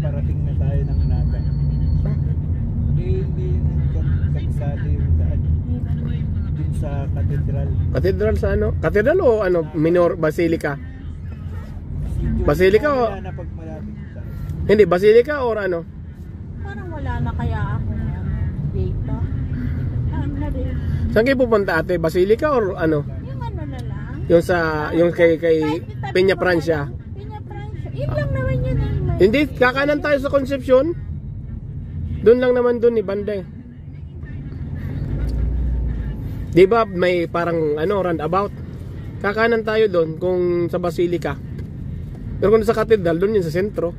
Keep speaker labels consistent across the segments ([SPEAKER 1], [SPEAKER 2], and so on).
[SPEAKER 1] parating na tayo ng Naga. Hindi kapisado yung daan. Dun sa katedral.
[SPEAKER 2] Katedral sa ano? Katedral o ano? Minor Basilica? Basilica o?
[SPEAKER 1] Wala na pag malapit tayo.
[SPEAKER 2] Hindi, Basilica or ano?
[SPEAKER 3] Parang wala na kaya ako data. Na rin.
[SPEAKER 2] Saan kayo pupunta ate? Basilica or ano?
[SPEAKER 3] Yung ano na lang.
[SPEAKER 2] Yung sa, yung kay Peña Francia?
[SPEAKER 3] Peña Francia. Yun lang naman yun eh.
[SPEAKER 2] Hindi, kakanan tayo sa Concepcion. Doon lang naman doon ni Banday. Di ba may parang ano roundabout? Kakanan tayo doon kung sa Basilica. Pero kung sa Cathedral, doon yun sa sentro.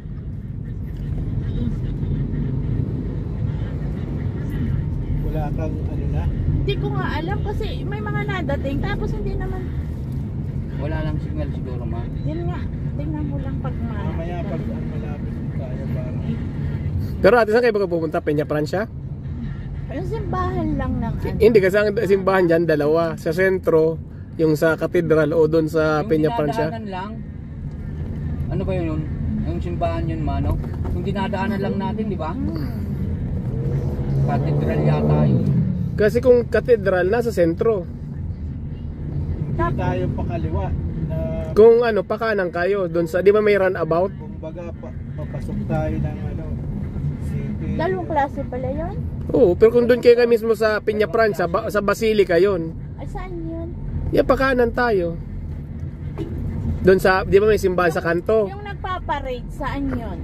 [SPEAKER 1] Wala kang ano na.
[SPEAKER 3] Hindi ko nga alam kasi may mga nadating tapos hindi naman.
[SPEAKER 4] Wala lang signal siguro ma.
[SPEAKER 3] Yun nga. Tingnan mo lang pag
[SPEAKER 1] Mamaya pag ang malapit tayo parang.
[SPEAKER 2] Pero ate, saan kayo ba pupunta? Peña Francia?
[SPEAKER 3] Yung simbahan lang ng ano.
[SPEAKER 2] Hindi kasi ang simbahan dyan dalawa. Sa sentro, yung sa Cathedral o doon sa Peña Francia.
[SPEAKER 4] Yung dinadaanan lang. Ano ba yun? Yung simbahan yun mano? Yung dinadaanan lang natin, di ba? Cathedral yata yun.
[SPEAKER 2] Kasi kung Cathedral, nasa sentro.
[SPEAKER 1] Hindi tayo pakaliwa na
[SPEAKER 2] Kung ano, pakanan kayo doon sa, di ba may runabout?
[SPEAKER 1] kung baga papasok tayo ng ano city.
[SPEAKER 3] Dalawang klase pala yun?
[SPEAKER 2] Oo, pero kung doon kayo mismo sa Peña Francia, sa Basilica yon.
[SPEAKER 3] Ay, saan yun?
[SPEAKER 2] Yeah, pakanan tayo. Doon sa, di ba may simbahan sa kanto?
[SPEAKER 3] Yung nagpaparade, saan yun?